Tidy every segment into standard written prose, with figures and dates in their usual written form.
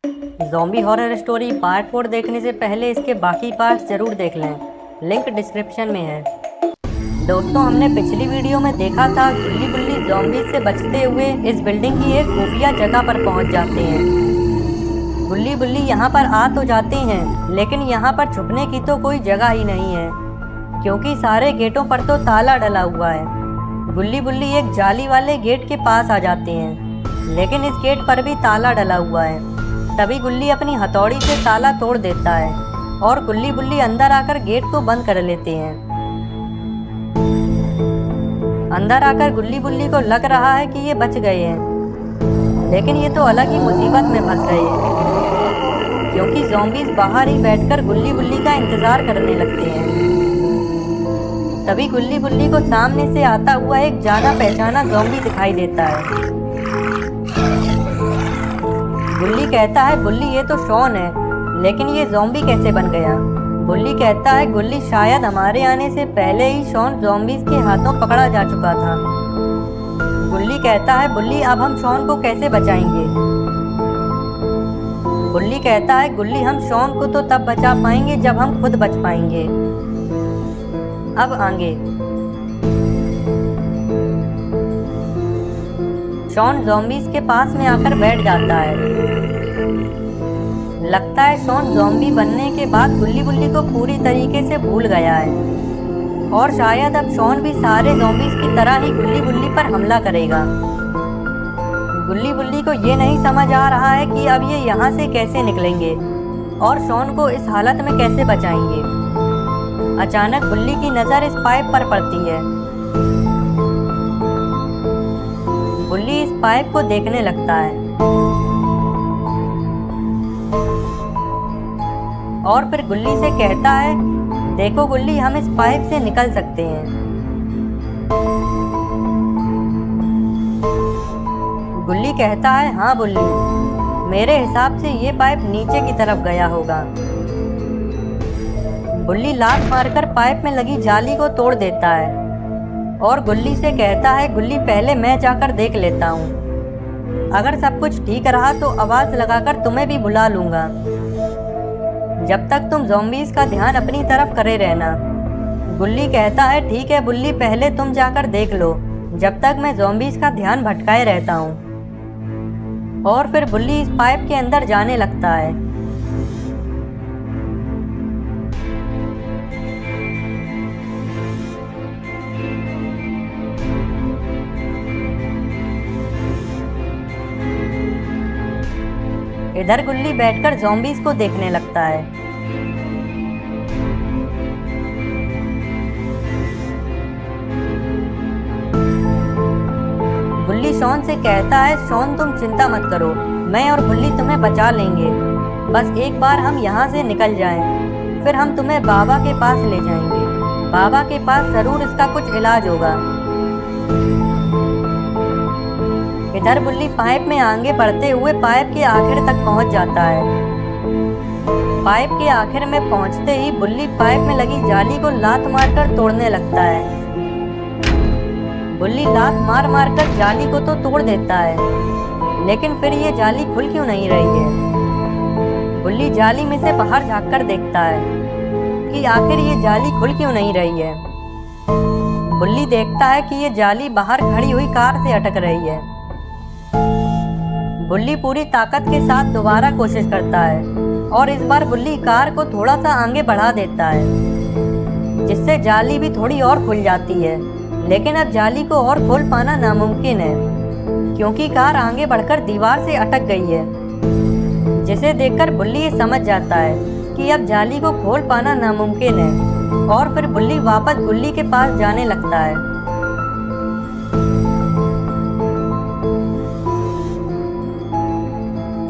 Zombie horror story part 4 देखने से पहले इसके बाकी पार्ट्स ज़रूर देख लें, लिंक डिस्क्रिप्शन में है। दोस्तों, हमने पिछली वीडियो में देखा था गुल्ली बुल्ली ज़ॉम्बी से बचते हुए इस बिल्डिंग की एक खुफिया जगह पर पहुंच जाते हैं। गुल्ली बुल्ली यहाँ पर आ तो जाते हैं, लेकिन यहाँ पर छुपने की तो कोई जगह ही नहीं है, क्योंकि सारे गेटों पर तो ताला डला हुआ है। गुल्ली बुल्ली एक जाली वाले गेट के पास आ जाते हैं, लेकिन इस गेट पर भी ताला डला हुआ है। तभी गुल्ली अपनी हथौड़ी से ताला तोड़ देता है और गुल्ली बुल्ली अंदर आकर गेट को बंद कर लेते हैं। अंदर आकर गुल्ली बुल्ली को लग रहा है कि ये बच गए हैं, लेकिन ये तो अलग ही मुसीबत में फंस गए हैं, क्योंकि ज़ॉम्बीज़ बाहर ही बैठकर गुल्ली बुल्ली का इंतज़ार करने लगते हैं। तभी गुल्ली बुल्ली को सामने से आता हुआ एक जाना पहचाना ज़ॉम्बी दिखाई देता है। गुल्ली कहता है, बुल्ली ये तो शॉन है, लेकिन ये ज़ॉम्बी कैसे बन गया? बुल्ली कहता है, गुल्ली शायद हमारे आने से पहले ही शॉन ज़ॉम्बीज़ के हाथों पकड़ा जा चुका था। गुल्ली कहता है, बुल्ली अब हम शॉन को कैसे बचाएंगे? बुल्ली कहता है, गुल्ली हम शॉन को तो तब बचा पाएंगे जब हम खुद बच पाएंगे। अब आगे शॉन ज़ॉम्बीज़ के पास में आकर बैठ जाता है। लगता है शॉन ज़ॉम्बी बनने के बाद गुल्ली बुल्ली को पूरी तरीके से भूल गया है, और शायद अब शॉन भी सारे ज़ॉम्बीज़ की तरह ही गुल्ली बुल्ली पर हमला करेगा। गुल्ली बुल्ली को ये नहीं समझ आ रहा है कि अब ये यहाँ से कैसे निकलेंगे और शॉन को इस हालत में कैसे बचाएंगे। अचानक गुल्ली की नज़र इस पाइप पर पड़ती है। गुल्ली इस पाइप को देखने लगता है और फिर गुल्ली से कहता है, देखो गुल्ली, हम इस पाइप से निकल सकते हैं। गुल्ली कहता है, हाँ बुल्ली, मेरे हिसाब से ये पाइप नीचे की तरफ गया होगा। बुल्ली लात मारकर पाइप में लगी जाली को तोड़ देता है और गुल्ली से कहता है, गुल्ली पहले मैं जाकर देख लेता हूँ। अगर सब कुछ ठीक रहा तो आवाज़ लगाकर तुम्हें भी बुला लूँगा। जब तक तुम ज़ॉम्बीज़ का ध्यान अपनी तरफ करे रहना। गुल्ली कहता है, ठीक है बुल्ली, पहले तुम जाकर देख लो, जब तक मैं ज़ॉम्बीज़ का ध्यान भटकाए रहता हूँ। और फिर बुल्ली इस पाइप के अंदर जाने लगता है। इधर गुल्ली बैठकर ज़ॉम्बीज़ को देखने लगता है। गुल्ली शॉन से कहता है, शॉन तुम चिंता मत करो, मैं और गुल्ली तुम्हें बचा लेंगे। बस एक बार हम यहाँ से निकल जाएं, फिर हम तुम्हें बाबा के पास ले जाएंगे। बाबा के पास ज़रूर इसका कुछ इलाज होगा। इधर बुल्ली पाइप में आगे बढ़ते हुए पाइप के आखिर तक पहुंच जाता है। पाइप के आखिर में पहुंचते ही बुल्ली पाइप में लगी जाली को लात मारकर तोड़ने लगता है। बुल्ली लात मार मार कर जाली को तो तोड़ देता है, लेकिन फिर ये जाली खुल क्यों नहीं रही है? बुल्ली जाली में से बाहर झांककर देखता है कि आखिर ये जाली खुल क्यों नहीं रही है। बुल्ली देखता है कि ये जाली बाहर खड़ी हुई कार से अटक रही है। बुल्ली पूरी ताकत के साथ दोबारा कोशिश करता है और इस बार बुल्ली कार को थोड़ा सा आगे बढ़ा देता है, जिससे जाली भी थोड़ी और खुल जाती है। लेकिन अब जाली को और खोल पाना नामुमकिन है, क्योंकि कार आगे बढ़कर दीवार से अटक गई है, जिसे देखकर बुल्ली ये समझ जाता है कि अब जाली को खोल पाना नामुमकिन है। और फिर बुल्ली वापस गुल्ली के पास जाने लगता है।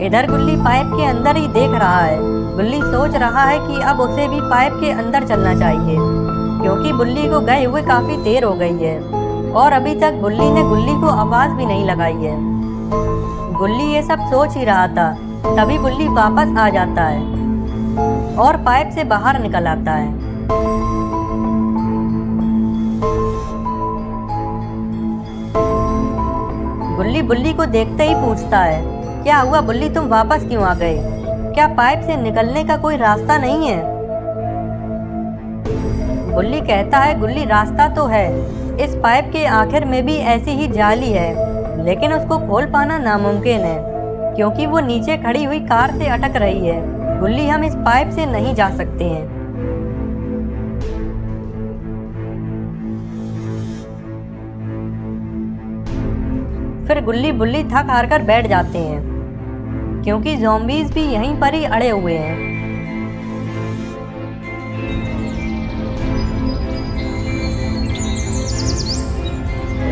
इधर गुल्ली पाइप के अंदर ही देख रहा है। गुल्ली सोच रहा है कि अब उसे भी पाइप के अंदर चलना चाहिए, क्योंकि बुल्ली को गए हुए काफ़ी देर हो गई है और अभी तक बुल्ली ने गुल्ली को आवाज़ भी नहीं लगाई है। गुल्ली ये सब सोच ही रहा था, तभी बुल्ली वापस आ जाता है और पाइप से बाहर निकल आता है। गुल्ली बुल्ली को देखते ही पूछता है, क्या हुआ बुल्ली, तुम वापस क्यों आ गए? क्या पाइप से निकलने का कोई रास्ता नहीं है? बुल्ली कहता है, गुल्ली रास्ता तो है, इस पाइप के आखिर में भी ऐसी ही जाली है, लेकिन उसको खोल पाना नामुमकिन है क्योंकि वो नीचे खड़ी हुई कार से अटक रही है। गुल्ली, हम इस पाइप से नहीं जा सकते हैं। फिर गुल्ली बुल्ली थक हार कर बैठ जाते हैं क्योंकि ज़ॉम्बीज़ भी यहीं पर ही अड़े हुए हैं।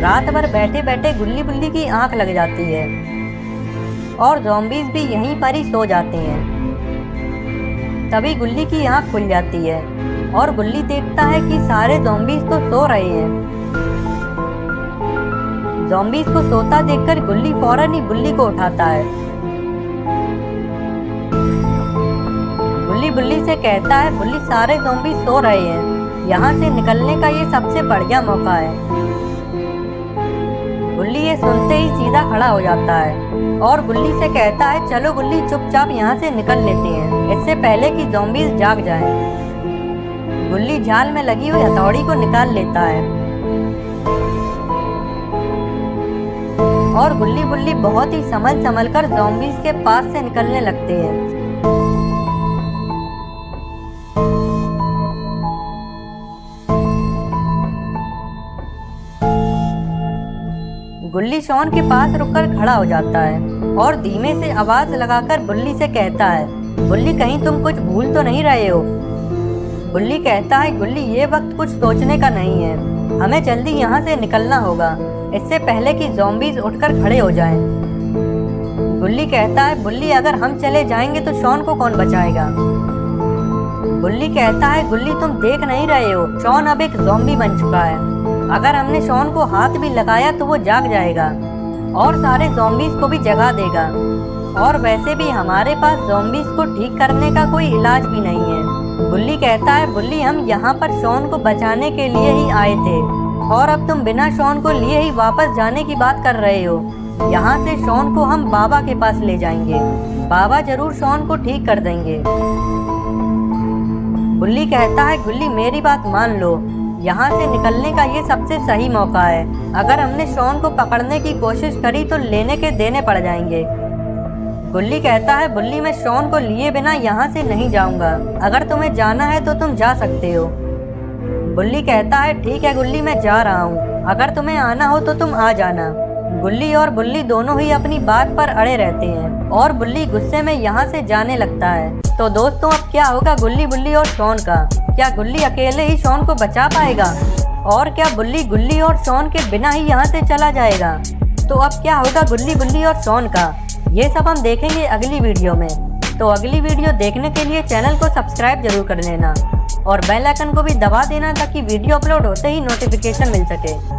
रात भर बैठे बैठे गुल्ली बुल्ली की आंख लग जाती है और ज़ॉम्बीज़ भी यहीं पर ही सो जाते हैं। तभी गुल्ली की आंख खुल जाती है और गुल्ली देखता है कि सारे ज़ॉम्बीज़ तो सो रहे हैं। ज़ॉम्बीज़ को सोता देखकर गुल्ली फौरन ही बुल्ली को उठाता है। गुल्ली बुल्ली से कहता है, बुल्ली सारे ज़ॉम्बीज़ सो रहे हैं, यहाँ से निकलने का ये सबसे बढ़िया मौका है। गुल्ली ये सुनते ही सीधा खड़ा हो जाता है और गुल्ली से कहता है, चलो गुल्ली चुपचाप यहाँ से निकल लेते हैं, इससे पहले कि ज़ॉम्बीज़ जाग जाएं। गुल्ली झाल में लगी हुई हथौड़ी को निकाल लेता है और गुल्ली बुल्ली बहुत ही संभल कर ज़ॉम्बीज़ के पास से निकलने लगते हैं। गुल्ली शॉन के पास रुककर खड़ा हो जाता है और धीमे से आवाज लगाकर बुल्ली से कहता है, बुल्ली कहीं तुम कुछ भूल तो नहीं रहे हो? बुल्ली कहता है, गुल्ली ये वक्त कुछ सोचने का नहीं है, हमें जल्दी यहाँ से निकलना होगा, इससे पहले कि ज़ॉम्बीज़ उठकर खड़े हो जाएं। गुल्ली कहता है, बुल्ली अगर हम चले जाएंगे तो शॉन को कौन बचाएगा? बुल्ली कहता है, गुल्ली तुम देख नहीं रहे हो, शॉन अब एक ज़ॉम्बी बन चुका है, अगर हमने शॉन को हाथ भी लगाया तो वो जाग जाएगा और सारे ज़ॉम्बीज़ को भी जगा देगा। और वैसे भी हमारे पास ज़ॉम्बीज़ को ठीक करने का कोई इलाज भी नहीं है। बुल्ली कहता है, बुल्ली हम यहाँ पर शॉन को बचाने के लिए ही आए थे और अब तुम बिना शॉन को लिए ही वापस जाने की बात कर रहे हो। यहाँ से शॉन को हम बाबा के पास ले जाएंगे, बाबा जरूर शॉन को ठीक कर देंगे। बुल्ली कहता है, गुल्ली मेरी बात मान लो, यहाँ से निकलने का ये सबसे सही मौका है, अगर हमने शॉन को पकड़ने की कोशिश करी तो लेने के देने पड़ जाएंगे। गुल्ली कहता है, बुल्ली मैं शॉन को लिए बिना यहाँ से नहीं जाऊँगा, अगर तुम्हें जाना है तो तुम जा सकते हो। बुल्ली कहता है, ठीक है गुल्ली मैं जा रहा हूँ, अगर तुम्हें आना हो तो तुम आ जाना। गुल्ली और बुल्ली दोनों ही अपनी बात पर अड़े रहते हैं और बुल्ली गुस्से में यहाँ से जाने लगता है। तो दोस्तों अब क्या होगा गुल्ली बुल्ली और शॉन का? क्या गुल्ली अकेले ही शॉन को बचा पाएगा और क्या बुल्ली गुल्ली और शॉन के बिना ही यहाँ से चला जाएगा? तो अब क्या होगा गुल्ली बुल्ली और शॉन का, ये सब हम देखेंगे अगली वीडियो में। तो अगली वीडियो देखने के लिए चैनल को सब्सक्राइब जरूर कर लेना और बेल आइकन को भी दबा देना ताकि वीडियो अपलोड होते ही नोटिफिकेशन मिल सके।